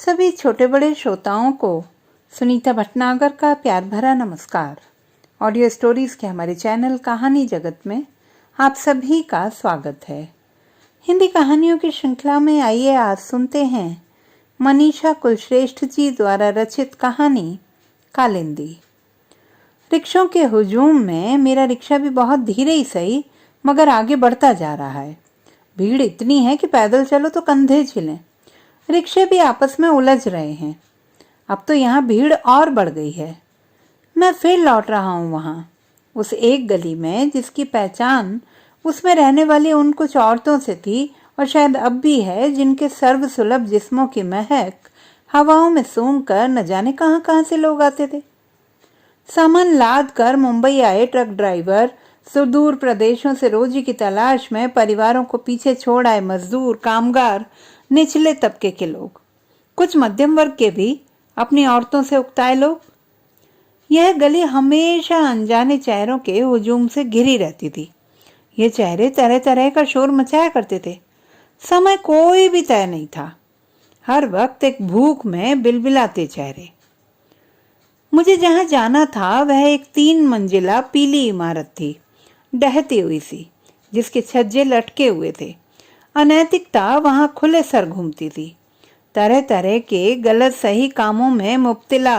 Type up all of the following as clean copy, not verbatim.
सभी छोटे बड़े श्रोताओं को सुनीता भटनागर का प्यार भरा नमस्कार। ऑडियो स्टोरीज के हमारे चैनल कहानी जगत में आप सभी का स्वागत है। हिंदी कहानियों की श्रृंखला में आइए आज सुनते हैं मनीषा कुलश्रेष्ठ जी द्वारा रचित कहानी कालिंदी। रिक्शों के हुजूम में मेरा रिक्शा भी बहुत धीरे ही सही मगर आगे बढ़ता जा रहा है। भीड़ इतनी है कि पैदल चलो तो कंधे छिलें। रिक्शे भी आपस में उलझ रहे हैं। अब तो यहाँ भीड़ और बढ़ गई है। मैं फिर लौट रहा हूँ वहाँ, उस एक गली में जिसकी पहचान उसमें रहने वाली उन कुछ औरतों से थी और शायद अब भी है, जिनके सर्वसुलभ जिस्मों की महक हवाओं में सूंघ कर न जाने कहाँ कहाँ से लोग आते थे। सामान लाद कर मुंबई आए ट्रक ड्राइवर, सुदूर प्रदेशों से रोजी की तलाश में परिवारों को पीछे छोड़ आए मजदूर, कामगार, निचले तबके के लोग, कुछ मध्यम वर्ग के भी, अपनी औरतों से उकताए लोग। यह गली हमेशा अनजाने चेहरों के हुजूम से घिरी रहती थी। ये चेहरे तरह तरह का शोर मचाया करते थे। समय कोई भी तय नहीं था। हर वक्त एक भूख में बिलबिलाते चेहरे। मुझे जहां जाना था वह एक 3 मंजिला पीली इमारत थी, डहती हुई सी, जिसके छज्जे लटके हुए थे। अनैतिकता वहां खुले सर घूमती थी। तरह तरह के गलत सही कामों में मुब्तला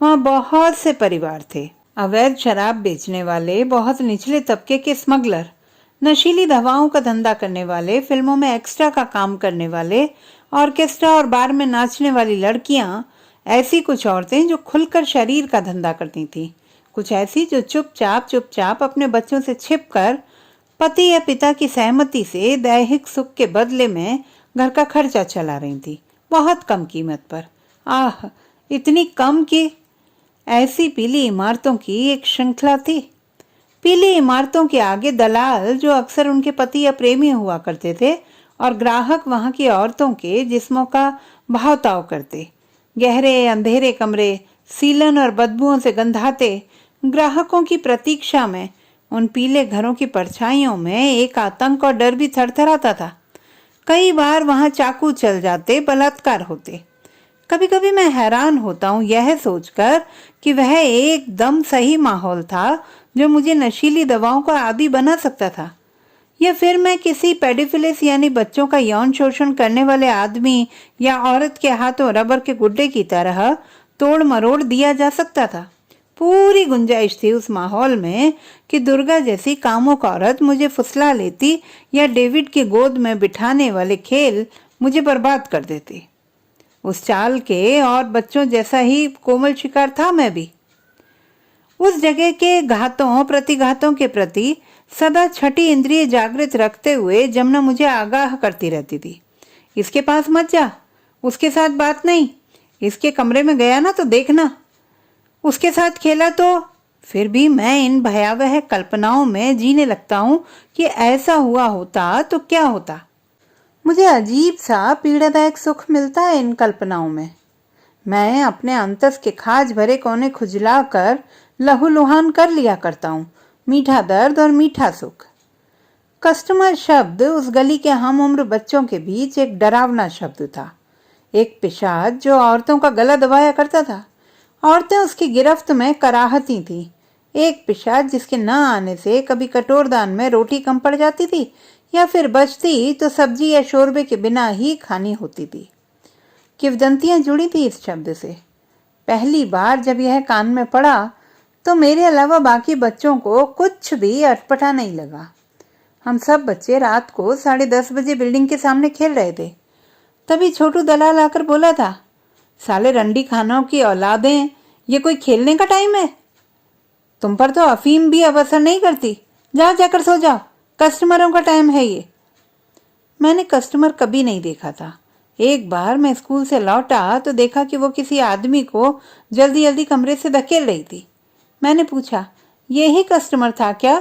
वहां बहुत से परिवार थे। अवैध शराब बेचने वाले, बहुत निचले तबके के स्मगलर, नशीली दवाओं का धंधा करने वाले, फिल्मों में एक्स्ट्रा का काम करने वाले, ऑर्केस्ट्रा और बार में नाचने वाली लड़कियां, ऐसी कुछ औरतें जो खुलकर शरीर का धंधा करती थीं, कुछ ऐसी जो चुपचाप अपने बच्चों से छिपकर पति या पिता की सहमति से दैहिक सुख के बदले में घर का खर्चा चला रही थी, बहुत कम कीमत पर। आह, इतनी कम कि ऐसी पीली इमारतों की एक श्रृंखला थी। पीली इमारतों के आगे दलाल, जो अक्सर उनके पति या प्रेमी हुआ करते थे, और ग्राहक वहां की औरतों के जिस्मों का भाव-ताव करते। गहरे अंधेरे कमरे, सीलन और बदबुओं से गंधाते ग्राहकों की प्रतीक्षा में उन पीले घरों की परछाइयों में एक आतंक और डर भी थरथराता था। कई बार वहां चाकू चल जाते, बलात्कार होते। कभी कभी मैं हैरान होता हूँ यह सोचकर कि वह एकदम सही माहौल था जो मुझे नशीली दवाओं का आदी बना सकता था, या फिर मैं किसी पेडोफिलिस यानी बच्चों का यौन शोषण करने वाले आदमी या औरत के हाथों रबर के गुड्डे की तरह तोड़ मरोड़ दिया जा सकता था। पूरी गुंजाइश थी उस माहौल में कि दुर्गा जैसी कामुक औरत मुझे फुसला लेती या डेविड की गोद में बिठाने वाले खेल मुझे बर्बाद कर देते। उस चाल के और बच्चों जैसा ही कोमल शिकार था मैं भी। उस जगह के घातों प्रतिघातों के प्रति सदा छठी इंद्रिय जागृत रखते हुए जमुना मुझे आगाह करती रहती थी। इसके पास मत जा, उसके साथ बात नहीं, इसके कमरे में गया ना तो देखना, उसके साथ खेला तो। फिर भी मैं इन भयावह कल्पनाओं में जीने लगता हूँ कि ऐसा हुआ होता तो क्या होता। मुझे अजीब सा पीड़ादायक सुख मिलता है इन कल्पनाओं में। मैं अपने अंतस के खाज भरे कोने खुजला कर लहूलुहान कर लिया करता हूँ, मीठा दर्द और मीठा सुख। कस्टमर शब्द उस गली के हम उम्र बच्चों के बीच एक डरावना शब्द था। एक पिशाच जो औरतों का गला दबाया करता था। औरतें उसकी गिरफ्त में कराहती थीं। एक पिशाच जिसके न आने से कभी कटोरदान में रोटी कम पड़ जाती थी, या फिर बचती तो सब्जी या शोरबे के बिना ही खानी होती थी। किंवदंतियां जुड़ी थी इस शब्द से। पहली बार जब यह कान में पड़ा तो मेरे अलावा बाकी बच्चों को कुछ भी अटपटा नहीं लगा। हम सब बच्चे रात को 10:30 बजे बिल्डिंग के सामने खेल रहे थे। तभी छोटू दलाल आकर बोला था, साले रंडी खानों की औलादें, ये कोई खेलने का टाइम है? तुम पर तो अफीम भी अब असर नहीं करती। जाओ जाकर सो जाओ, कस्टमरों का टाइम है ये। मैंने कस्टमर कभी नहीं देखा था। एक बार मैं स्कूल से लौटा तो देखा कि वो किसी आदमी को जल्दी जल्दी कमरे से धकेल रही थी। मैंने पूछा, यही कस्टमर था क्या?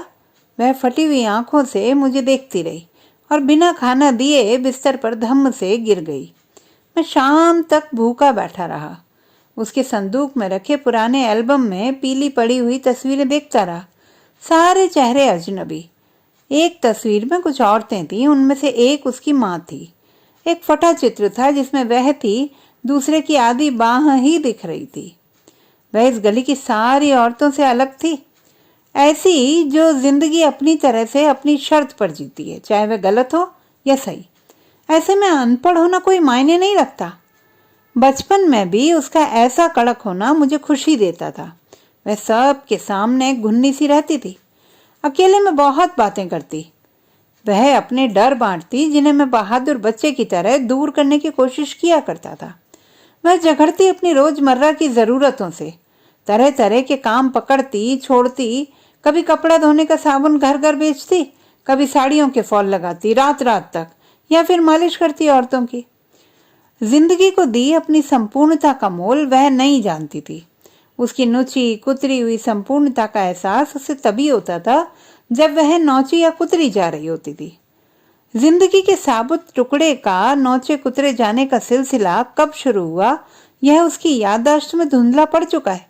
वह फटी हुई आंखों से मुझे देखती रही और बिना खाना दिए बिस्तर पर धम्म से गिर गई। मैं शाम तक भूखा बैठा रहा। उसके संदूक में रखे पुराने एल्बम में पीली पड़ी हुई तस्वीरें देखता रहा। सारे चेहरे अजनबी। एक तस्वीर में कुछ औरतें थीं, उनमें से एक उसकी माँ थी। एक फटा चित्र था जिसमें वह थी दूसरे की आधी बाह ही दिख रही थी। वह इस गली की सारी औरतों से अलग थी, ऐसी जो जिंदगी अपनी तरह से अपनी शर्त पर जीती है, चाहे वह गलत हो या सही। ऐसे में अनपढ़ होना कोई मायने नहीं रखता। बचपन में भी उसका ऐसा कड़क होना मुझे खुशी देता था। वह सब के सामने घुन्नी सी रहती थी, अकेले में बहुत बातें करती। वह अपने डर बांटती जिन्हें मैं बहादुर बच्चे की तरह दूर करने की कोशिश किया करता था। वह झगड़ती अपनी रोजमर्रा की जरूरतों से, तरह तरह के काम पकड़ती छोड़ती, कभी कपड़ा धोने का साबुन घर घर बेचती, कभी साड़ियों के फॉल लगाती रात रात तक, या फिर मालिश करती औरतों की। जिंदगी को दी अपनी संपूर्णता का मोल वह नहीं जानती थी। उसकी नुची कुतरी हुई संपूर्णता का एहसास उसे तभी होता था जब वह नौची या कुतरी जा रही होती थी। जिंदगी के साबुत टुकड़े का नौचे कुतरे जाने का सिलसिला कब शुरू हुआ, यह उसकी याददाश्त में धुंधला पड़ चुका है।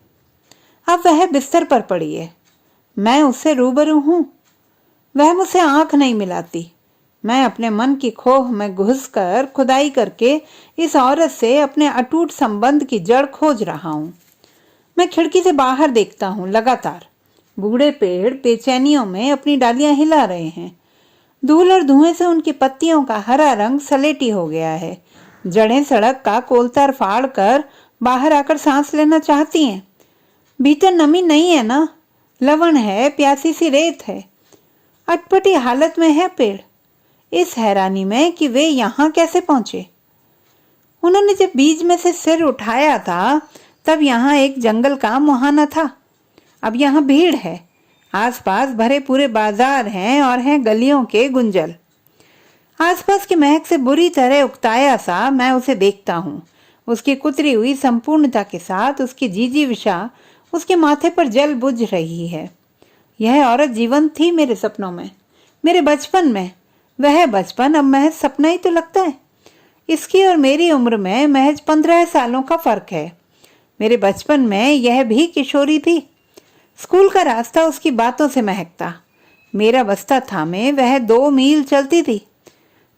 अब वह बिस्तर पर पड़ी है, मैं उससे रूबरू हूं। वह मुझसे आंख नहीं मिलाती। मैं अपने मन की खोह में घुसकर खुदाई करके इस औरत से अपने अटूट संबंध की जड़ खोज रहा हूं। मैं खिड़की से बाहर देखता हूं, लगातार बूढ़े पेड़ बेचैनियों में अपनी डालियां हिला रहे हैं। धूल और धुएं से उनकी पत्तियों का हरा रंग सलेटी हो गया है। जड़ें सड़क का कोलतार फाड़ कर बाहर आकर सांस लेना चाहती हैं। भीतर नमी नहीं है ना, लवण है, प्यासी सी रेत है। अटपटी हालत में है पेड़, इस हैरानी में कि वे यहाँ कैसे पहुंचे। उन्होंने जब बीज में से सिर उठाया था तब यहाँ एक जंगल का मुहाना था। अब यहाँ भीड़ है, आसपास भरे पूरे बाजार हैं और हैं गलियों के गुंजल। आसपास की महक से बुरी तरह उकताया सा मैं उसे देखता हूँ। उसकी कुतरी हुई संपूर्णता के साथ उसकी जीजी विशा उसके माथे पर जल बुझ रही है। यह औरत जीवंत थी मेरे सपनों में, मेरे बचपन में। वह बचपन अब महज सपना ही तो लगता है। इसकी और मेरी उम्र में महज 15 सालों का फर्क है। मेरे बचपन में यह भी किशोरी थी। स्कूल का रास्ता उसकी बातों से महकता। मेरा बस्ता थामे वह 2 मील चलती थी।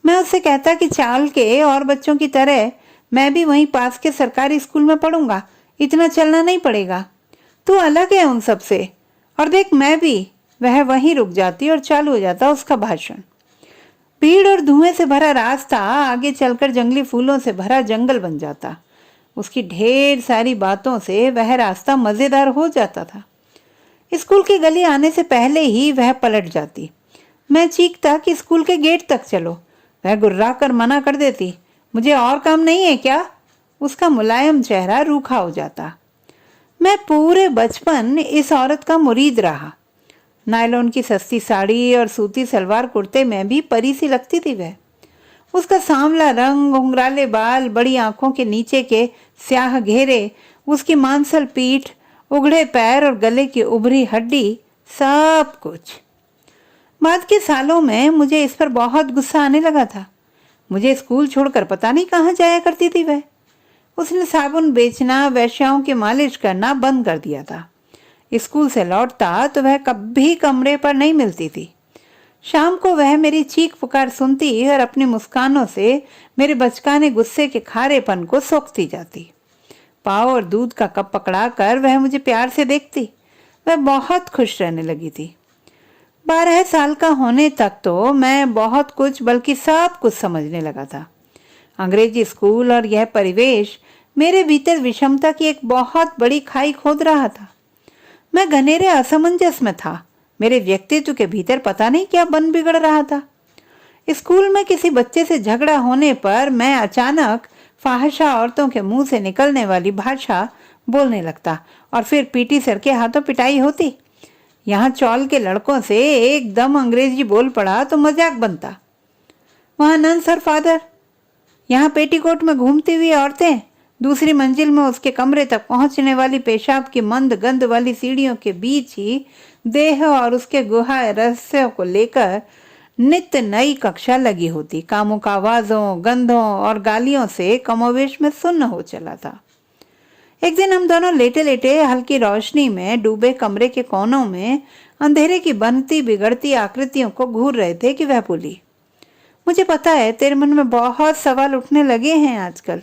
मैं उससे कहता कि चाल के और बच्चों की तरह मैं भी वहीं पास के सरकारी स्कूल में पढ़ूंगा, इतना चलना नहीं पड़ेगा। तू अलग है उन सब से, और देख मैं भी। वह वहीं रुक जाती और चालू हो जाता उसका भाषण। भीड़ और धुएं से भरा रास्ता आगे चलकर जंगली फूलों से भरा जंगल बन जाता। उसकी ढेर सारी बातों से वह रास्ता मजेदार हो जाता था। स्कूल की गली आने से पहले ही वह पलट जाती। मैं चीखता कि स्कूल के गेट तक चलो। वह गुर्रा कर मना कर देती। मुझे और काम नहीं है क्या? उसका मुलायम चेहरा रूखा हो जाता। मैं पूरे बचपन इस औरत का मुरीद रहा। नायलॉन की सस्ती साड़ी और सूती सलवार कुर्ते में भी परी सी लगती थी वह। उसका सांवला रंग, घुंघराले बाल, बड़ी आंखों के नीचे के स्याह घेरे, उसकी मांसल पीठ, उघड़े पैर और गले की उभरी हड्डी, सब कुछ। बाद के सालों में मुझे इस पर बहुत गुस्सा आने लगा था। मुझे स्कूल छोड़कर पता नहीं कहाँ जाया करती थी वह। उसने साबुन बेचना, वेश्याओं की मालिश करना बंद कर दिया था। स्कूल से लौटता तो वह कभी कमरे पर नहीं मिलती थी। शाम को वह मेरी चीख पुकार सुनती और अपनी मुस्कानों से मेरे बचकाने गुस्से के खारेपन को सोखती जाती। पाव और दूध का कप पकड़ाकर वह मुझे प्यार से देखती। वह बहुत खुश रहने लगी थी। 12 साल का होने तक तो मैं बहुत कुछ, बल्कि सब कुछ समझने लगा था। अंग्रेजी स्कूल और यह परिवेश मेरे भीतर विषमता की एक बहुत बड़ी खाई खोद रहा था। मैं घनेरे असमंजस में था। मेरे व्यक्तित्व के भीतर पता नहीं क्या बन बिगड़ रहा था। स्कूल में किसी बच्चे से झगड़ा होने पर मैं अचानक फाहिशा औरतों के मुंह से निकलने वाली भाषा बोलने लगता और फिर पीटी सर के हाथों पिटाई होती। यहाँ चौल के लड़कों से एकदम अंग्रेजी बोल पड़ा तो मजाक बनता। वहाँ नन्स और फादर, यहाँ पेटीकोट में घूमती हुई औरतें, दूसरी मंजिल में उसके कमरे तक पहुंचने वाली पेशाब की मंद गंध वाली सीढ़ियों के बीच ही देह और उसके गुहा रहस्यों को लेकर नित्य नई कक्षा लगी होती। कामुक आवाजों, गंधों और गालियों से कमोवेश में सुन्न हो चला था। एक दिन हम दोनों लेटे लेटे हल्की रोशनी में डूबे कमरे के कोनों में अंधेरे की बनती बिगड़ती आकृतियों को घूर रहे थे कि वह बोली, मुझे पता है तेरे मन में बहुत सवाल उठने लगे हैं आजकल।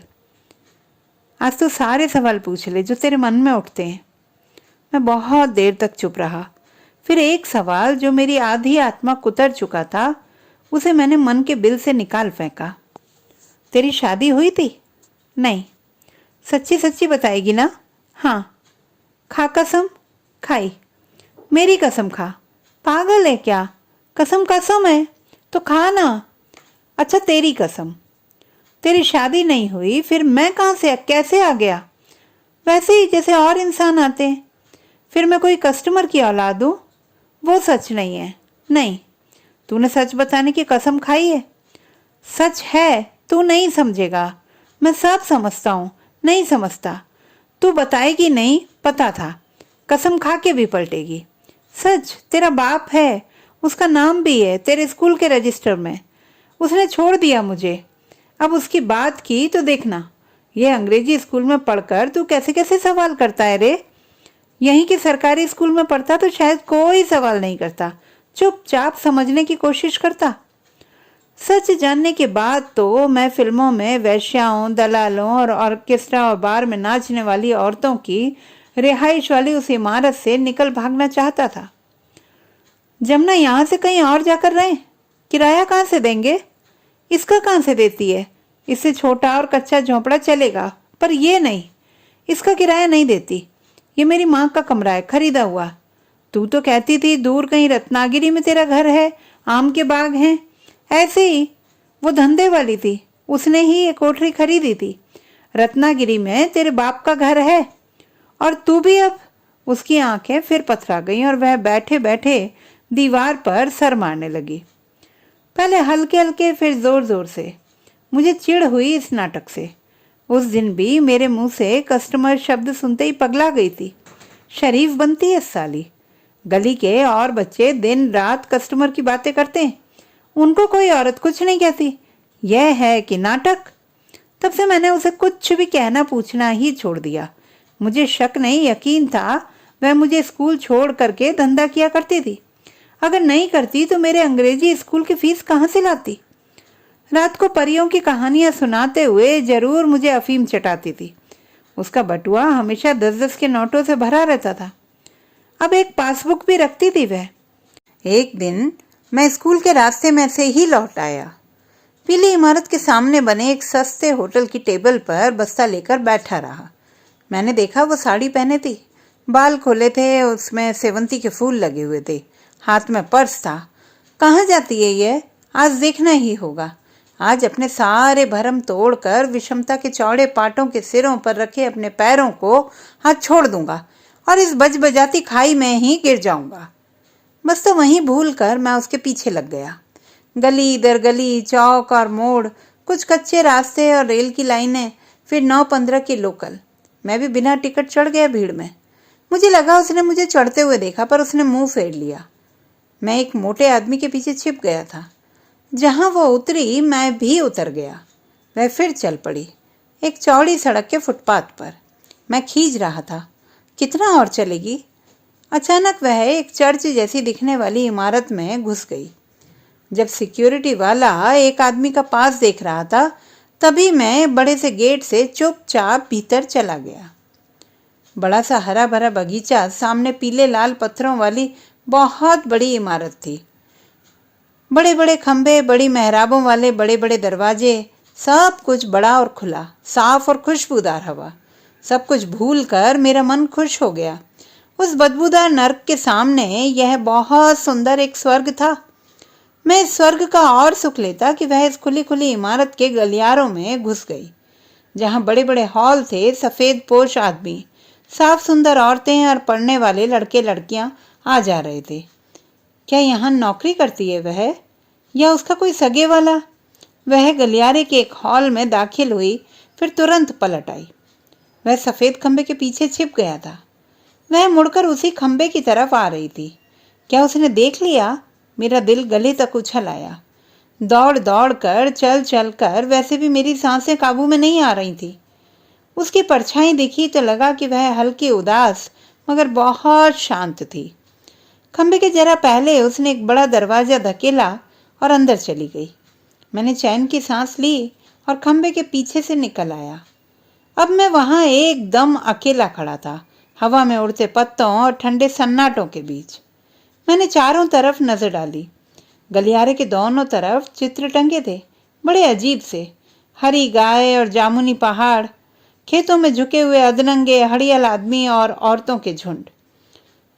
आज तो सारे सवाल पूछ ले जो तेरे मन में उठते हैं। मैं बहुत देर तक चुप रहा। फिर एक सवाल जो मेरी आधी आत्मा कुतर चुका था, उसे मैंने मन के बिल से निकाल फेंका। तेरी शादी हुई थी? नहीं। सच्ची सच्ची बताएगी ना? हाँ। खा कसम? खाई। मेरी कसम खा। पागल है क्या? कसम कसम है तो खा ना। अच्छा तेरी कसम। तेरी शादी नहीं हुई, फिर मैं कहाँ से कैसे आ गया? वैसे ही जैसे और इंसान आते हैं। फिर मैं कोई कस्टमर की औलाद हूँ? वो सच नहीं है। नहीं। तूने सच बताने की कसम खाई है? सच है, तू नहीं समझेगा। मैं सब समझता हूँ। नहीं समझता। तू बताएगी नहीं, पता था। कसम खा के भी पलटेगी। सच, तेरा बाप है, उसका नाम भी है तेरे स्कूल के रजिस्टर में। उसने छोड़ दिया मुझे। अब उसकी बात की तो देखना, ये अंग्रेजी स्कूल में पढ़कर तू कैसे कैसे सवाल करता है रे। यहीं के सरकारी स्कूल में पढ़ता तो शायद कोई सवाल नहीं करता, चुपचाप समझने की कोशिश करता। सच जानने के बाद तो मैं फिल्मों में वेश्याओं, दलालों और ऑर्केस्ट्रा और बार में नाचने वाली औरतों की रिहाइश वाली उस इमारत से निकल भागना चाहता था। जमुना यहाँ से कहीं और जाकर रहे। किराया कहाँ से देंगे? इसका कहाँ से देती है? इससे छोटा और कच्चा झोंपड़ा चलेगा, पर ये नहीं। इसका किराया नहीं देती। ये मेरी माँ का कमरा है, खरीदा हुआ। तू तो कहती थी दूर कहीं रत्नागिरी में तेरा घर है, आम के बाग हैं। ऐसे ही वो धंधे वाली थी, उसने ही ये कोठरी खरीदी थी। रत्नागिरी में तेरे बाप का घर है और तू भी अब। उसकी आंखें फिर पथरा गईं और वह बैठे बैठे दीवार पर सर मारने लगी। पहले हल्के हल्के, फिर जोर जोर से। मुझे चिढ़ हुई इस नाटक से। उस दिन भी मेरे मुंह से कस्टमर शब्द सुनते ही पगला गई थी। शरीफ बनती है साली। गली के और बच्चे दिन रात कस्टमर की बातें करते हैं, उनको कोई औरत कुछ नहीं कहती। यह है कि नाटक। तब से मैंने उसे कुछ भी कहना पूछना ही छोड़ दिया। मुझे शक नहीं, यकीन था वह मुझे स्कूल छोड़ करके धंधा किया करती थी। अगर नहीं करती तो मेरे अंग्रेजी स्कूल की फीस कहाँ से लाती? रात को परियों की कहानियां सुनाते हुए जरूर मुझे अफीम चटाती थी। उसका बटुआ हमेशा 10-10 के नोटों से भरा रहता था। अब एक पासबुक भी रखती थी वह। एक दिन मैं स्कूल के रास्ते में से ही लौट आया। पीली इमारत के सामने बने एक सस्ते होटल की टेबल पर बस्ता लेकर बैठा रहा। मैंने देखा वो साड़ी पहने थी, बाल खोले थे, उसमें सेवंती के फूल लगे हुए थे, हाथ में पर्स था। कहाँ जाती है ये? आज देखना ही होगा। आज अपने सारे भरम तोड़कर विषमता के चौड़े पाटों के सिरों पर रखे अपने पैरों को हाथ छोड़ दूंगा और इस बज बजाती खाई में ही गिर जाऊंगा। बस तो वहीं भूल कर मैं उसके पीछे लग गया। गली दर गली, चौक और मोड़, कुछ कच्चे रास्ते और रेल की लाइनें, फिर 9-15 के लोकल। मैं भी बिना टिकट चढ़ गया भीड़ में। मुझे लगा उसने मुझे चढ़ते हुए देखा, पर उसने मुंह फेर लिया। मैं एक मोटे आदमी के पीछे छिप गया था। जहां वो उतरी मैं भी उतर गया। वह फिर चल पड़ी, एक चौड़ी सड़क के फुटपाथ पर। मैं खींच रहा था, कितना और चलेगी? अचानक वह एक चर्च जैसी दिखने वाली इमारत में घुस गई। जब सिक्योरिटी वाला एक आदमी का पास देख रहा था, तभी मैं बड़े से गेट से चुपचाप भीतर चला गया। बड़ा सा हरा भरा बगीचा, सामने पीले लाल पत्थरों वाली बहुत बड़ी इमारत थी। बड़े बड़े खंभे, बड़ी मेहराबों वाले बड़े बड़े दरवाजे, सब कुछ बड़ा और खुला, साफ और खुशबूदार हवा। सब कुछ भूल कर मेरा मन खुश हो गया। उस बदबूदार नर्क के सामने यह बहुत सुंदर एक स्वर्ग था। मैं इस स्वर्ग का और सुख लेता कि वह इस खुली खुली इमारत के गलियारों में घुस गई, जहां बड़े बड़े हॉल थे, सफेद पोश आदमी, साफ सुंदर औरतें और पढ़ने वाले लड़के लड़कियां आ जा रहे थे। क्या यहाँ नौकरी करती है वह, या उसका कोई सगे वाला? वह गलियारे के एक हॉल में दाखिल हुई, फिर तुरंत पलट आई। वह सफेद खंबे के पीछे छिप गया था। वह मुड़कर उसी खंबे की तरफ आ रही थी। क्या उसने देख लिया? मेरा दिल गले तक उछल आया। दौड़ दौड़ कर, चल चल कर, वैसे भी मेरी सांसें काबू में नहीं आ रही थी। उसकी परछाई दिखी तो लगा कि वह हल्की उदास मगर बहुत शांत थी। खंबे के जरा पहले उसने एक बड़ा दरवाजा धकेला और अंदर चली गई। मैंने चैन की सांस ली और खंबे के पीछे से निकल आया। अब मैं वहां एकदम अकेला खड़ा था, हवा में उड़ते पत्तों और ठंडे सन्नाटों के बीच। मैंने चारों तरफ नजर डाली। गलियारे के दोनों तरफ चित्र टंगे थे, बड़े अजीब से। हरी गाय और जामुनी पहाड़, खेतों में झुके हुए अधनंगे हड़ियल आदमी और औरतों के झुंड,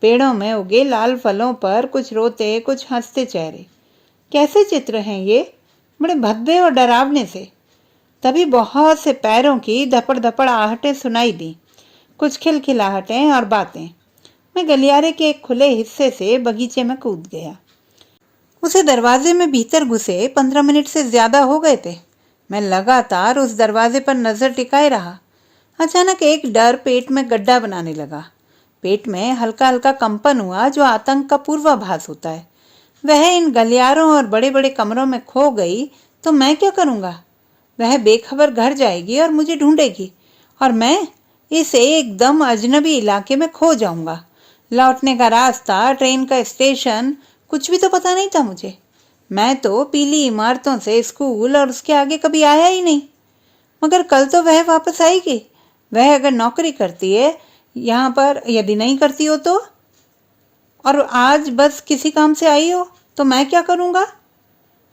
पेड़ों में उगे लाल फलों पर कुछ रोते कुछ हंसते चेहरे। कैसे चित्र हैं ये, बड़े भद्दे और डरावने से। तभी बहुत से पैरों की धपड़ धपड़ आहटें सुनाई दी, कुछ खिलखिलाहटें और बातें। मैं गलियारे के एक खुले हिस्से से बगीचे में कूद गया। उसे दरवाजे में भीतर घुसे 15 मिनट से ज्यादा हो गए थे। मैं लगातार उस दरवाजे पर नजर टिकाए रहा। अचानक एक डर पेट में गड्ढा बनाने लगा। पेट में हल्का हल्का कंपन हुआ, जो आतंक का पूर्वाभास होता है। वह इन गलियारों और बड़े बड़े कमरों में खो गई तो मैं क्या करूंगा? वह बेखबर घर जाएगी और मुझे ढूंढेगी, और मैं इस एकदम अजनबी इलाके में खो जाऊंगा। लौटने का रास्ता, ट्रेन का स्टेशन, कुछ भी तो पता नहीं था मुझे। मैं तो पीली इमारतों से स्कूल और उसके आगे कभी आया ही नहीं। मगर कल तो वह वापस आएगी। वह अगर नौकरी करती है यहाँ पर, यदि नहीं करती हो तो, और आज बस किसी काम से आई हो, तो मैं क्या करूँगा?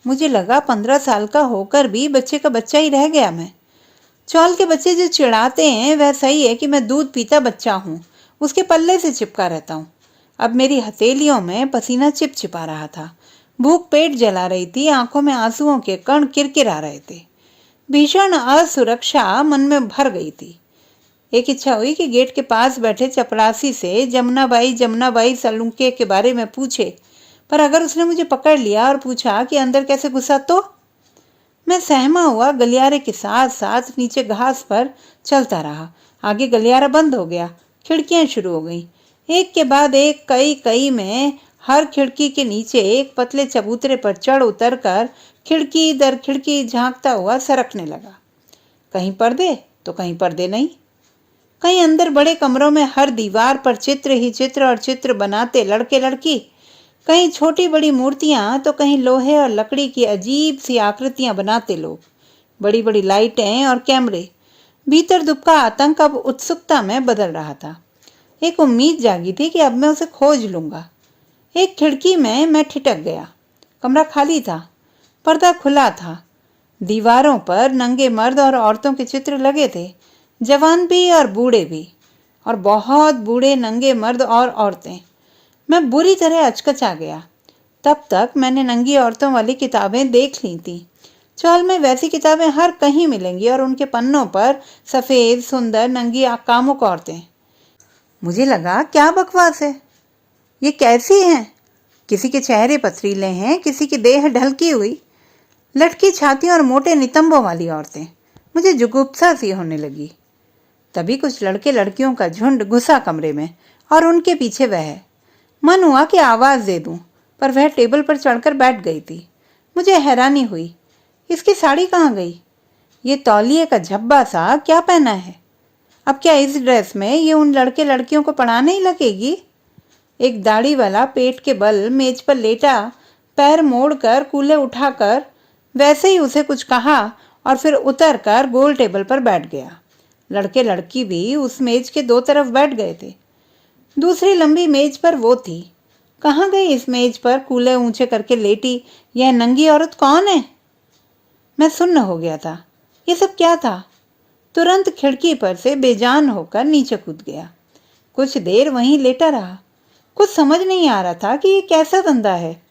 मुझे लगा 15 साल का होकर भी बच्चे का बच्चा ही रह गया मैं। चौल के बच्चे जो चिढ़ाते हैं, वह सही है कि मैं दूध पीता बच्चा हूँ, उसके पल्ले से चिपका रहता हूँ। अब मेरी हथेलियों में पसीना चिपचिपा रहा था, भूख पेट जला रही थी, आंखों में आंसुओं के कण किरकिरा रहे थे। भीषण असुरक्षा मन में भर गई थी। एक इच्छा हुई कि गेट के पास बैठे चपरासी से जमुनाबाई सलूके के बारे में पूछे, पर अगर उसने मुझे पकड़ लिया और पूछा कि अंदर कैसे घुसा तो? मैं सहमा हुआ गलियारे के साथ साथ नीचे घास पर चलता रहा। आगे गलियारा बंद हो गया, खिड़कियां शुरू हो गईं। एक के बाद एक, कई में हर खिड़की के नीचे एक पतले चबूतरे पर चढ़ उतर कर खिड़की दर खिड़की झांकता हुआ सरकने लगा। कहीं पर्दे तो कहीं पर्दे नहीं। कहीं अंदर बड़े कमरों में हर दीवार पर चित्र ही चित्र और चित्र बनाते लड़के लड़की, कहीं छोटी बड़ी मूर्तियां तो कहीं लोहे और लकड़ी की अजीब सी आकृतियां बनाते लोग, बड़ी बड़ी लाइटें और कैमरे। भीतर दुबका आतंक अब उत्सुकता में बदल रहा था। एक उम्मीद जागी थी कि अब मैं उसे खोज लूंगा। एक खिड़की में मैं ठिठक गया। कमरा खाली था, पर्दा खुला था। दीवारों पर नंगे मर्द और औरतों के चित्र लगे थे, जवान भी और बूढ़े भी, और बहुत बूढ़े नंगे मर्द और औरतें। मैं बुरी तरह अचकचा गया। तब तक मैंने नंगी औरतों वाली किताबें देख ली थी। चौल में वैसी किताबें हर कहीं मिलेंगी, और उनके पन्नों पर सफ़ेद सुंदर नंगी कामुक औरतें। मुझे लगा क्या बकवास है, ये कैसी हैं? किसी के चेहरे पथरीले हैं, किसी की देह ढलकी हुई, लटकी छाती और मोटे नितंबों वाली औरतें। मुझे जुगुप्सा सी होने लगी। तभी कुछ लड़के लड़कियों का झुंड घुसा कमरे में, और उनके पीछे वह। मन हुआ कि आवाज दे दूं, पर वह टेबल पर चढ़कर बैठ गई थी। मुझे हैरानी हुई, इसकी साड़ी कहाँ गई? ये तौलिए का झब्बा सा क्या पहना है? अब क्या इस ड्रेस में ये उन लड़के लड़कियों को पढ़ाने ही लगेगी? एक दाढ़ी वाला पेट के बल मेज पर लेटा, पैर मोड़कर कूल्हे उठाकर वैसे ही उसे कुछ कहा और फिर उतर कर गोल टेबल पर बैठ गया। लड़के लड़की भी उस मेज के दो तरफ बैठ गए थे। दूसरी लंबी मेज पर वो थी। कहाँ गई इस मेज पर कूल्हे ऊंचे करके लेटी यह नंगी औरत? कौन है? मैं सुन्न हो गया था। ये सब क्या था? तुरंत खिड़की पर से बेजान होकर नीचे कूद गया। कुछ देर वहीं लेटा रहा। कुछ समझ नहीं आ रहा था कि ये कैसा धंधा है।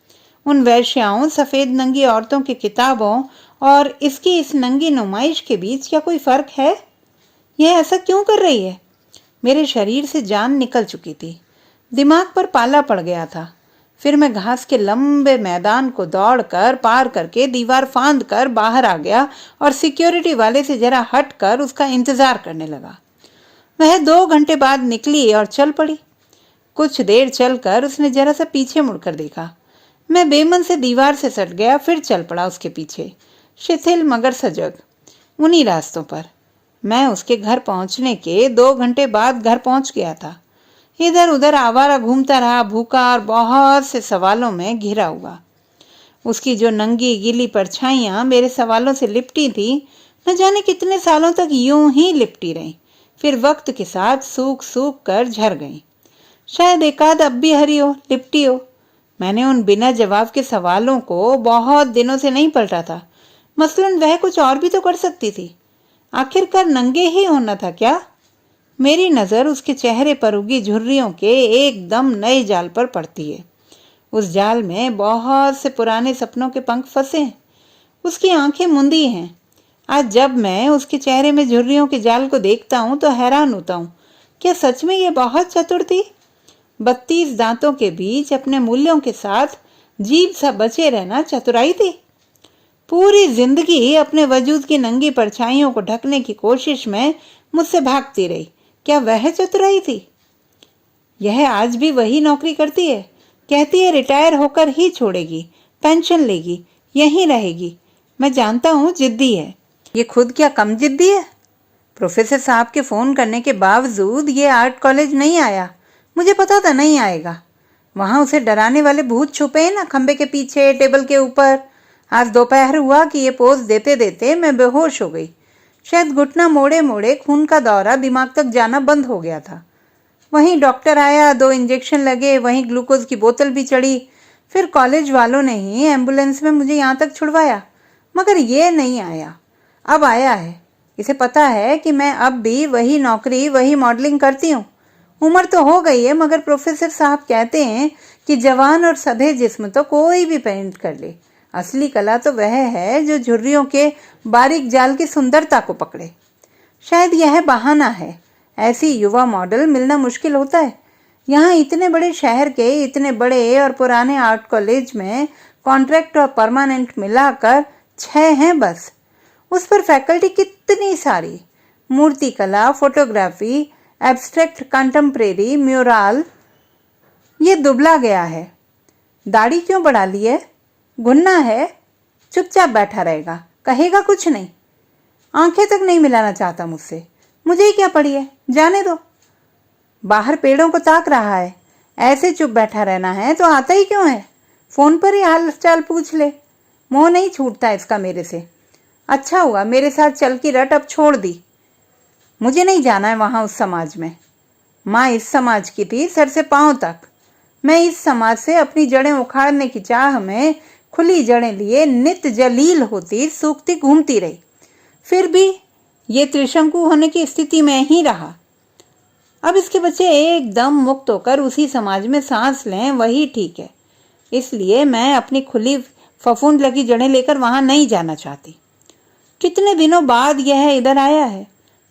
उन वैश्याओं, सफ़ेद नंगी औरतों की किताबों और इसकी इस नंगी नुमाइश के बीच क्या कोई फर्क है? यह ऐसा क्यों कर रही है? मेरे शरीर से जान निकल चुकी थी, दिमाग पर पाला पड़ गया था। फिर मैं घास के लंबे मैदान को दौड़कर पार करके दीवार फांद कर बाहर आ गया और सिक्योरिटी वाले से जरा हट कर उसका इंतजार करने लगा। वह 2 घंटे बाद निकली और चल पड़ी। कुछ देर चलकर उसने जरा सा पीछे मुड़कर देखा। मैं बेमन से दीवार से सट गया, फिर चल पड़ा उसके पीछे, शिथिल मगर सजग, उन्हीं रास्तों पर। मैं उसके घर पहुंचने के 2 घंटे बाद घर पहुंच गया था। इधर उधर आवारा घूमता रहा, भूखा और बहुत से सवालों में घिरा हुआ। उसकी जो नंगी गीली परछाइयां मेरे सवालों से लिपटी थी, न जाने कितने सालों तक यूं ही लिपटी रहीं, फिर वक्त के साथ सूख सूख कर झर गईं। शायद एकाध अब भी हरी हो, लिपटी हो। मैंने उन बिना जवाब के सवालों को बहुत दिनों से नहीं पलटा था। मसलन वह कुछ और भी तो कर सकती थी। आखिरकार नंगे ही होना था क्या? मेरी नजर उसके चेहरे पर उगी झुर्रियों के एकदम नए जाल पर पड़ती है। उस जाल में बहुत से पुराने सपनों के पंख फंसे हैं। उसकी आंखें मुंदी हैं। आज जब मैं उसके चेहरे में झुर्रियों के जाल को देखता हूँ तो हैरान होता हूँ। क्या सच में ये बहुत चतुर थी? 32 दांतों के बीच अपने मूल्यों के साथ जीभ सा बचे रहना चतुराई थी। पूरी जिंदगी अपने वजूद की नंगी परछाइयों को ढकने की कोशिश में मुझसे भागती रही। क्या वह चतुराई थी? यह आज भी वही नौकरी करती है। कहती है रिटायर होकर ही छोड़ेगी, पेंशन लेगी, यहीं रहेगी। मैं जानता हूँ जिद्दी है। ये खुद क्या कम जिद्दी है? प्रोफेसर साहब के फोन करने के बावजूद ये आर्ट कॉलेज नहीं आया। मुझे पता था नहीं आएगा। वहां उसे डराने वाले भूत छुपे हैं ना, खंबे के पीछे, टेबल के ऊपर। आज दोपहर हुआ कि ये पोज देते देते मैं बेहोश हो गई। शायद घुटना मोड़े मोड़े खून का दौरा दिमाग तक जाना बंद हो गया था। वहीं डॉक्टर आया, 2 इंजेक्शन लगे, वहीं ग्लूकोज की बोतल भी चढ़ी। फिर कॉलेज वालों ने ही एम्बुलेंस में मुझे यहाँ तक छुड़वाया। मगर ये नहीं आया। अब आया है। इसे पता है कि मैं अब भी वही नौकरी, वही मॉडलिंग करती हूँ। उम्र तो हो गई है, मगर प्रोफेसर साहब कहते हैं कि जवान और सधे जिस्म तो कोई भी पेंट कर ले। असली कला तो वह है जो झुर्रियों के बारीक जाल की सुंदरता को पकड़े। शायद यह बहाना है। ऐसी युवा मॉडल मिलना मुश्किल होता है। यहाँ इतने बड़े शहर के इतने बड़े और पुराने आर्ट कॉलेज में कॉन्ट्रैक्ट और परमानेंट मिलाकर 6 हैं बस। उस पर फैकल्टी कितनी सारी, मूर्ति कला, फोटोग्राफी, एब्स्ट्रैक्ट, कंटेम्प्रेरी, म्यूरल। ये दुबला गया है। दाढ़ी क्यों बढ़ा ली है? गुन्ना है। चुपचाप बैठा रहेगा, कहेगा कुछ नहीं। आंखें तक नहीं मिलाना चाहता मुझसे। मुझे ही क्या पड़ी है, जाने दो। बाहर पेड़ों को ताक रहा है। ऐसे चुप बैठा रहना है तो आता ही क्यों है? फोन पर ही हाल चाल पूछ ले। मोह नहीं छूटता इसका मेरे से। अच्छा हुआ मेरे साथ चल की रट अब छोड़ दी। मुझे नहीं जाना है वहां उस समाज में। माँ इस समाज की थी सर से पांव तक। मैं इस समाज से अपनी जड़ें उखाड़ने की चाह में खुली जड़ें लिए नित जलील होती, सूखती घूमती रही। फिर भी ये त्रिशंकु होने की स्थिति में ही रहा। अब इसके बच्चे एकदम मुक्त होकर उसी समाज में सांस लें, वही ठीक है। इसलिए मैं अपनी खुली फफूंद लगी जड़ें लेकर वहां नहीं जाना चाहती। कितने दिनों बाद यह इधर आया है।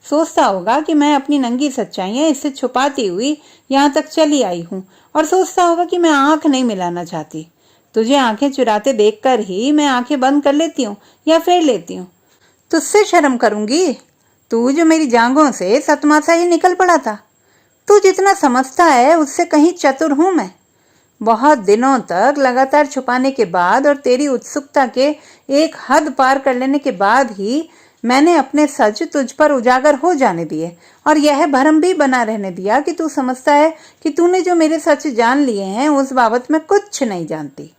सोचता होगा कि मैं अपनी नंगी सच्चाइयां इससे छुपाती हुई यहाँ तक चली आई हूँ, और सोचता होगा कि मैं आंख नहीं मिलाना चाहती। तुझे आंखें चुराते देखकर ही मैं आंखें बंद कर लेती हूँ या फेर लेती हूँ। तुझसे शर्म करूंगी? तू जो मेरी जांघों से सतमासा ही निकल पड़ा था। तू जितना समझता है उससे कहीं चतुर हूं मैं। बहुत दिनों तक लगातार छुपाने के बाद और तेरी उत्सुकता के एक हद पार कर लेने के बाद ही मैंने अपने सच तुझ पर उजागर हो जाने दिए, और यह भरम भी बना रहने दिया कि तू समझता है कि तूने जो मेरे सच जान लिए हैं उस बाबत मैं कुछ नहीं जानती।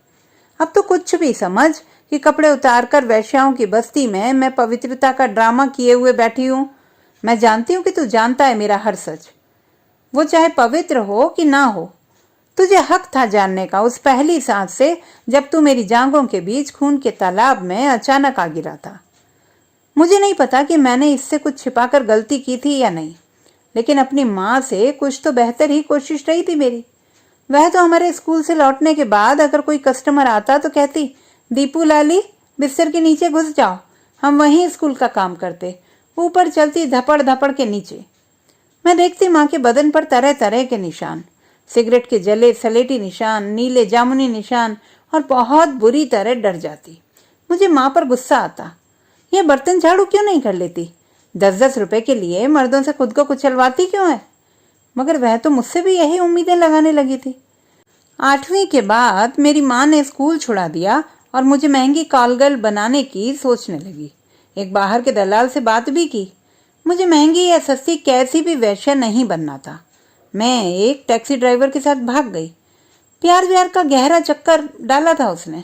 अब तो कुछ भी समझ कि कपड़े उतारकर वैश्याओं की बस्ती में मैं पवित्रता का ड्रामा किए हुए बैठी हूँ। मैं जानती हूँ कि तू जानता है मेरा हर सच, वो चाहे पवित्र हो कि ना हो। तुझे हक था जानने का उस पहली सांस से, जब तू मेरी जांघों के बीच खून के तालाब में अचानक आ गिरा था। मुझे नहीं पता कि मैंने इससे कुछ छिपाकर गलती की थी या नहीं, लेकिन अपनी माँ से कुछ तो बेहतर ही कोशिश रही थी मेरी। वह तो हमारे स्कूल से लौटने के बाद अगर कोई कस्टमर आता तो कहती, दीपू लाली बिस्तर के नीचे घुस जाओ, हम वहीं स्कूल का काम करते। ऊपर चलती धपड़ धपड़ के नीचे। मैं देखती माँ के बदन पर तरह तरह के निशान, सिगरेट के जले सलेटी निशान, नीले जामुनी निशान, और बहुत बुरी तरह डर जाती। मुझे माँ पर गुस्सा आता। यह बर्तन झाड़ू क्यों नहीं कर लेती? 10-10 रुपए के लिए मर्दों से खुद को कुचलवाती क्यों है? मगर वह तो मुझसे भी यही उम्मीदें लगाने लगी थी। 8वीं के बाद मेरी माँ ने स्कूल छुड़ा दिया और मुझे महंगी कॉलगर्ल बनाने की सोचने लगी। एक बाहर के दलाल से बात भी की। मुझे महंगी या सस्ती कैसी भी वैश्या नहीं बनना था। मैं एक टैक्सी ड्राइवर के साथ भाग गई। प्यार व्यार का गहरा चक्कर डाला था उसने।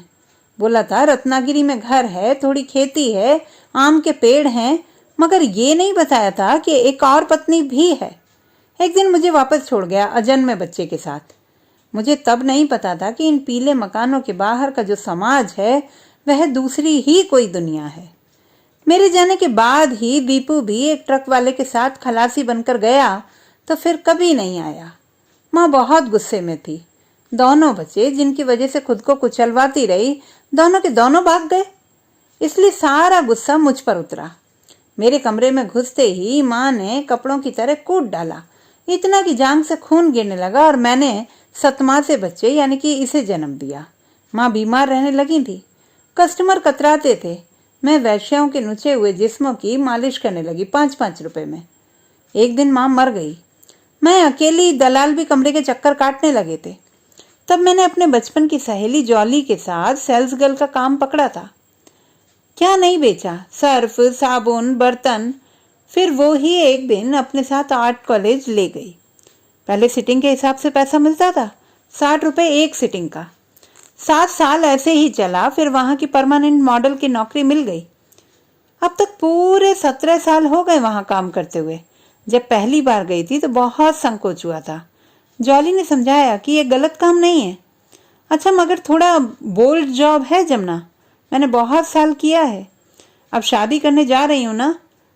बोला था रत्नागिरी में घर है, थोड़ी खेती है, आम के पेड़ हैं, मगर ये नहीं बताया था कि एक और पत्नी भी है। एक दिन मुझे वापस छोड़ गया अजन्मे बच्चे के साथ। मुझे तब नहीं पता था कि इन पीले मकानों के बाहर का जो समाज है वह दूसरी ही कोई दुनिया है। मेरे जाने के बाद ही दीपू भी एक ट्रक वाले के साथ खलासी बनकर गया तो फिर कभी नहीं आया। माँ बहुत गुस्से में थी। दोनों बच्चे जिनकी वजह से खुद को कुचलवाती रही, दोनों के दोनों भाग गए। इसलिए सारा गुस्सा मुझ पर उतरा। मेरे कमरे में घुसते ही माँ ने कपड़ों की तरह कूट डाला, इतना कि जांघ से खून गिरने लगा और मैंने सतमा से बच्चे यानी कि इसे जन्म दिया। माँ बीमार रहने लगी थी। कस्टमर कतराते थे। मैं वैश्याओं के नुचे हुए जिस्मों की मालिश करने लगी 5-5 रुपए में। एक दिन माँ मर गई। मैं अकेली, दलाल भी कमरे के चक्कर काटने लगे थे। तब मैंने अपने बचपन की सहेली जॉली के साथ सेल्स गर्ल का काम पकड़ा था। क्या नहीं बेचा, सर्फ, साबुन, बर्तन। फिर वो ही एक दिन अपने साथ आर्ट कॉलेज ले गई। पहले सिटिंग के हिसाब से पैसा मिलता था, 60 रुपए एक सिटिंग का। 7 साल ऐसे ही चला, फिर वहां की परमानेंट मॉडल की नौकरी मिल गई। अब तक पूरे 17 साल हो गए वहां काम करते हुए। जब पहली बार गई थी तो बहुत संकोच हुआ था। जॉली ने समझाया कि ये गलत काम नहीं है। अच्छा, मगर थोड़ा बोल्ड जॉब है जमुना, मैंने बहुत साल किया है। अब शादी करने जा रही हूँ ना,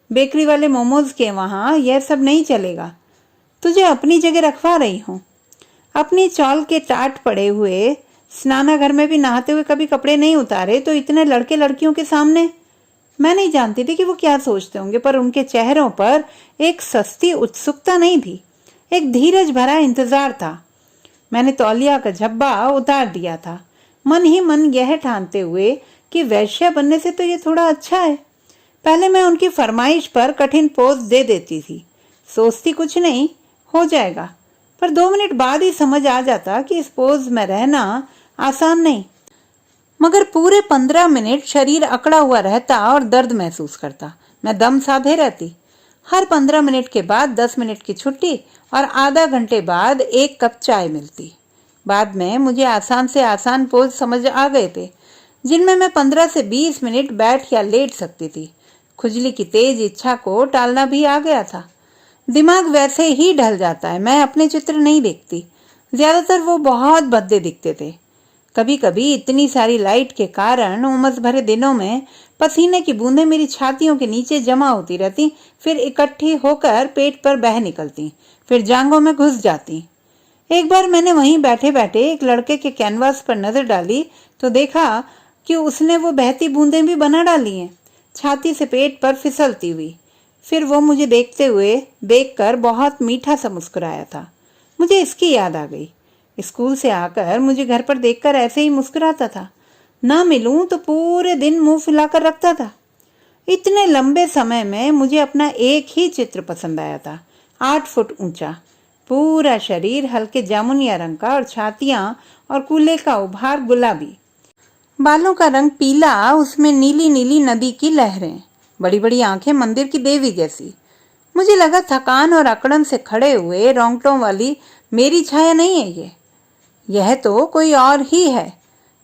बेकरी वाले मोमोज के वहाँ यह सब नहीं चलेगा। तुझे अपनी जगह रखवा रही हूँ। अपनी चौल के टाट पड़े हुए, स्नानाघर में भी नहाते हुए कभी कपड़े नहीं उतारे तो इतने लड़के लड़कियों के सामने। मैं नहीं जानती थी कि वो क्या सोचते होंगे, पर उनके चेहरों पर एक सस्ती उत्सुकता नहीं थी, एक धीरज भरा इंतजार था। मैंने तौलिया का झब्बा उतार दिया था, मन ही मन यह ठानते हुए कि वैश्या बनने से तो ये थोड़ा अच्छा है। पहले मैं उनकी फरमाइश पर कठिन पोज दे देती थी, सोचती कुछ नहीं, हो जाएगा, पर 2 मिनट बाद ही समझ आ जाता कि इस पोज में रहना आसान नहीं। मगर पूरे 15 मिनट शरीर अकड़ा हुआ रहता और दर्द महसूस करता। मैं दम साधे रहती। हर 15 मिनट के बाद 10 मिनट की छुट्टी और आधा घंटे बाद 1 कप चाय मिलती। बाद में मुझे आसान से आसान पोज समझ आ गए थे, जिनमें मैं 15 से 20 मिनट बैठ या लेट सकती थी। खुजली की तेज इच्छा को टालना भी आ गया था। दिमाग वैसे ही ढल जाता है। मैं अपने चित्र नहीं देखती, ज्यादातर वो बहुत भद्दे दिखते थे। कभी कभी इतनी सारी लाइट के कारण उमस भरे दिनों में पसीने की बूंदें मेरी छातियों के नीचे जमा होती रहती, फिर इकट्ठी होकर पेट पर बह निकलती, फिर जांघों में घुस जाती। एक बार मैंने वहीं बैठे बैठे एक लड़के के कैनवास पर नजर डाली तो देखा कि उसने वो बहती बूंदें भी बना डाली हैं, छाती से पेट पर फिसलती हुई। फिर वो मुझे देखते हुए देखकर बहुत मीठा सा मुस्कुराया था। मुझे इसकी याद आ गई। स्कूल से आकर मुझे घर पर देखकर ऐसे ही मुस्कुराता था। ना मिलूं तो पूरे दिन मुंह फुलाकर रखता था। इतने लंबे समय में मुझे अपना एक ही चित्र पसंद आया था, 8 फुट ऊंचा, पूरा शरीर हल्के जामुनिया रंग का और छातियां और कूल्हे का उभार गुलाबी, बालों का रंग पीला, उसमें नीली नीली नदी की लहरें, बड़ी बड़ी आंखें मंदिर की देवी जैसी। मुझे लगा थकान और अकड़न से खड़े हुए रोंगटों वाली मेरी छाया नहीं है यह तो कोई और ही है।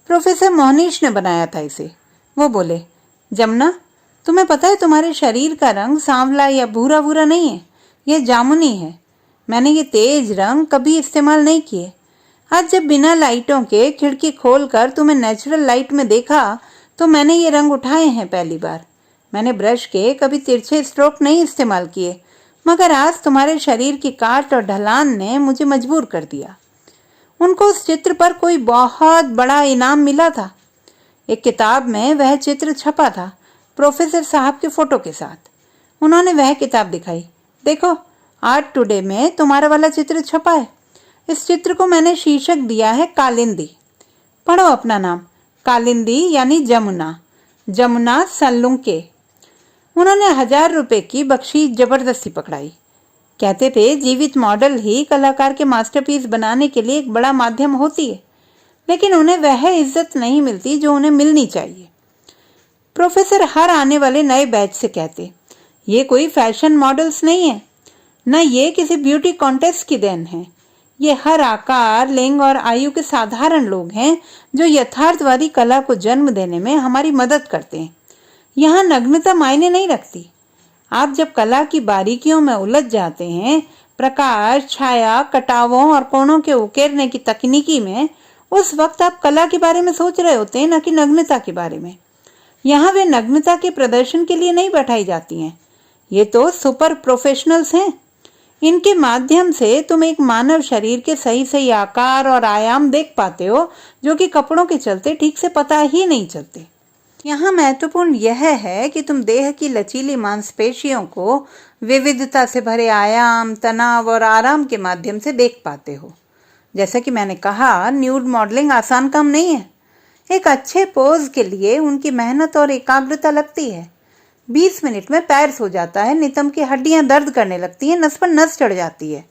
प्रोफेसर मोहनीश ने बनाया था इसे। वो बोले, जमुना, तुम्हें पता है तुम्हारे शरीर का रंग सांवला या भूरा भूरा नहीं है, यह जामुनी है। मैंने ये तेज रंग कभी इस्तेमाल नहीं किए। आज जब बिना लाइटों के खिड़की खोलकर तुम्हें नेचुरल लाइट में देखा तो मैंने ये रंग उठाए हैं पहली बार। मैंने ब्रश के कभी तिरछे स्ट्रोक नहीं इस्तेमाल किए, मगर आज तुम्हारे शरीर की काट और ढलान ने मुझे मजबूर कर दिया। उनको उस चित्र पर कोई बहुत बड़ा इनाम मिला था। एक किताब में वह चित्र छपा था, प्रोफेसर साहब के फोटो के साथ। उन्होंने वह किताब दिखाई। देखो, आर्ट टुडे में तुम्हारा वाला चित्र छपा है। इस चित्र को मैंने शीर्षक दिया है कालिंदी। पढ़ो अपना नाम, कालिंदी यानी जमुना, जमुना सल्लुंके। उन्होंने 1000 रुपए की बख्शीश जबरदस्ती पकड़ाई। कहते थे जीवित मॉडल ही कलाकार के मास्टरपीस बनाने के लिए एक बड़ा माध्यम होती है, लेकिन उन्हें वह इज्जत नहीं मिलती जो उन्हें मिलनी चाहिए। प्रोफेसर हर आने वाले नए बैच से कहते, ये कोई फैशन मॉडल्स नहीं है, न ये किसी ब्यूटी कॉन्टेस्ट की देन है, ये हर आकार, लिंग और आयु के साधारण लोग हैं जो यथार्थवादी कला को जन्म देने में हमारी मदद करते हैं। यहाँ नग्नता मायने नहीं रखती। आप जब कला की बारीकियों में उलझ जाते हैं, प्रकाश, छाया, कटावों और कोणों के उकेरने की तकनीकी में, उस वक्त आप कला के बारे में सोच रहे होते हैं, न कि नग्नता के बारे में। यहाँ वे नग्नता के प्रदर्शन के लिए नहीं बैठाई जाती हैं। ये तो सुपर प्रोफेशनल्स हैं। इनके माध्यम से तुम एक मानव शरीर के सही सही आकार और आयाम देख पाते हो, जो कि कपड़ों के चलते ठीक से पता ही नहीं चलते। यहाँ महत्वपूर्ण यह है कि तुम देह की लचीली मांसपेशियों को विविधता से भरे आयाम, तनाव और आराम के माध्यम से देख पाते हो। जैसा कि मैंने कहा, न्यूड मॉडलिंग आसान काम नहीं है। एक अच्छे पोज के लिए उनकी मेहनत और एकाग्रता लगती है। 20 मिनट में पैर सो जाता है, नितंब की हड्डियां दर्द करने लगती हैं, नस पर नस चढ़ जाती है।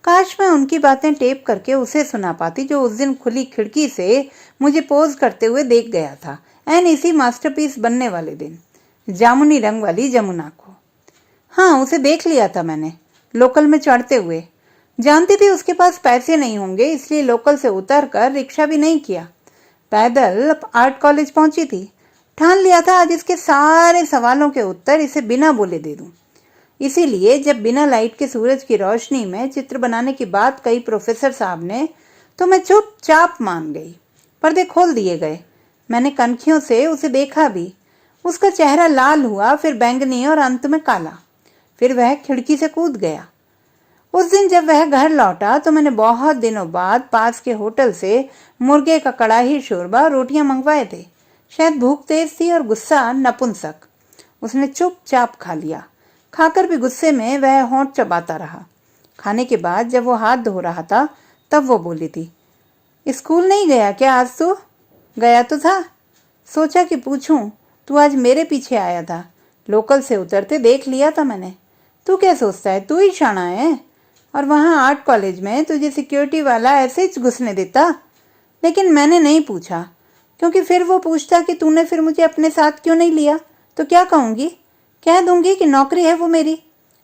काश मैं उनकी बातें टेप करके उसे सुना पाती, जो उस दिन खुली खिड़की से मुझे पोज करते हुए देख गया था, इसी मास्टरपीस बनने वाले दिन, जामुनी रंग वाली जमुना को। हाँ, उसे देख लिया था मैंने, लोकल में चढ़ते हुए। जानती थी उसके पास पैसे नहीं होंगे, इसलिए लोकल से उतर कर रिक्शा भी नहीं किया, पैदल आर्ट कॉलेज पहुंची थी। ठान लिया था आज इसके सारे सवालों के उत्तर इसे बिना बोले दे दूं। इसीलिए जब बिना लाइट के सूरज की रोशनी में चित्र बनाने की बात कही प्रोफेसर साहब ने, तो मैं चुपचाप मान गई। पर्दे खोल दिए गए। मैंने कनखियों से उसे देखा भी। उसका चेहरा लाल हुआ, फिर बैंगनी और अंत में काला। फिर वह खिड़की से कूद गया। उस दिन जब वह घर लौटा तो मैंने बहुत दिनों बाद पास के होटल से मुर्गे का कड़ाही शोरबा, रोटियां मंगवाए थे। शायद भूख तेज थी और गुस्सा नपुंसक। उसने चुपचाप खा लिया। खाकर भी गुस्से में वह होंठ चबाता रहा। खाने के बाद जब वो हाथ धो रहा था, तब वो बोली थी, स्कूल नहीं गया क्या आज तू? गया तो था। सोचा कि पूछूं, तू आज मेरे पीछे आया था। लोकल से उतरते देख लिया था मैंने। तू क्या सोचता है, तू ही शाना है? और वहाँ आर्ट कॉलेज में तुझे सिक्योरिटी वाला ऐसे ही घुसने देता? लेकिन मैंने नहीं पूछा, क्योंकि फिर वो पूछता कि तूने फिर मुझे अपने साथ क्यों नहीं लिया, तो क्या कहूँगी? कह दूंगी कि नौकरी है वो मेरी।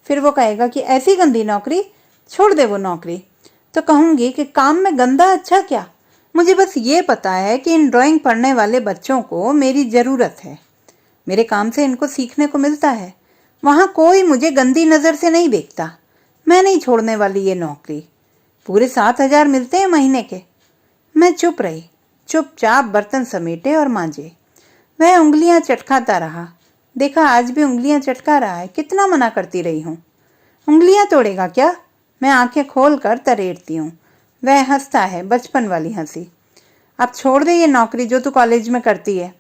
फिर वो कहेगा कि ऐसी गंदी नौकरी, छोड़ दे वो नौकरी। तो कहूँगी कि काम में गंदा अच्छा क्या। मुझे बस ये पता है कि इन ड्राइंग पढ़ने वाले बच्चों को मेरी ज़रूरत है। मेरे काम से इनको सीखने को मिलता है। वहाँ कोई मुझे गंदी नज़र से नहीं देखता। मैं नहीं छोड़ने वाली ये नौकरी। पूरे 7,000 मिलते हैं महीने के। मैं चुप रही, चुपचाप बर्तन समेटे और मांजे। वह उंगलियां चटकाता रहा। देखा, आज भी उंगलियां चटका रहा है। कितना मना करती रही हूँ। उंगलियां तोड़ेगा क्या? मैं आंखें खोल कर तरेरती हूँ। वह हंसता है, बचपन वाली हंसी। अब छोड़ दे ये नौकरी जो तू कॉलेज में करती है।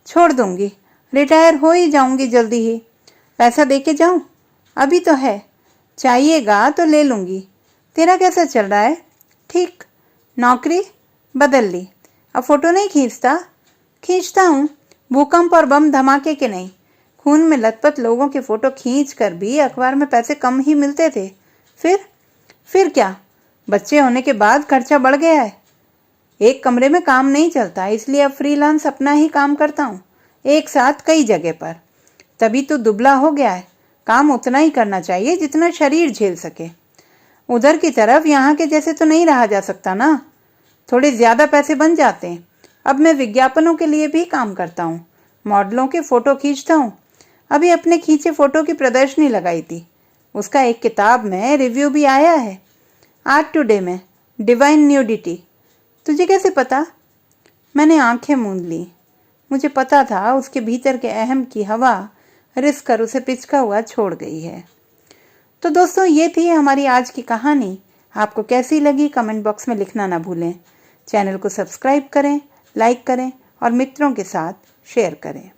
छोड़ दूंगी, रिटायर हो ही जाऊंगी जल्दी ही। पैसा दे के जाऊँ? अभी तो है, चाहिएगा तो ले लूँगी। तेरा कैसा चल रहा है? ठीक। नौकरी बदल ली। अब फ़ोटो नहीं खींचता? खींचता हूँ, भूकंप और बम धमाके के नहीं। खून में लथपथ लोगों के फ़ोटो खींच कर भी अखबार में पैसे कम ही मिलते थे। फिर क्या? बच्चे होने के बाद खर्चा बढ़ गया है। एक कमरे में काम नहीं चलता, इसलिए अब फ्रीलांस अपना ही काम करता हूँ, एक साथ कई जगह पर। तभी तो दुबला हो गया है। काम उतना ही करना चाहिए जितना शरीर झेल सके। उधर की तरफ यहाँ के जैसे तो नहीं रहा जा सकता ना। थोड़े ज़्यादा पैसे बन जाते हैं। अब मैं विज्ञापनों के लिए भी काम करता हूँ, मॉडलों के फ़ोटो खींचता हूँ। अभी अपने खींचे फ़ोटो की प्रदर्शनी लगाई थी। उसका एक किताब में रिव्यू भी आया है, आर्ट टुडे में, डिवाइन न्यूडिटी। तुझे कैसे पता? मैंने आंखें मूंद ली। मुझे पता था उसके भीतर के अहम की हवा रिस कर उसे पिचका हुआ छोड़ गई है। तो दोस्तों, ये थी हमारी आज की कहानी। आपको कैसी लगी कमेंट बॉक्स में लिखना ना भूलें। चैनल को सब्सक्राइब करें, लाइक करें और मित्रों के साथ शेयर करें।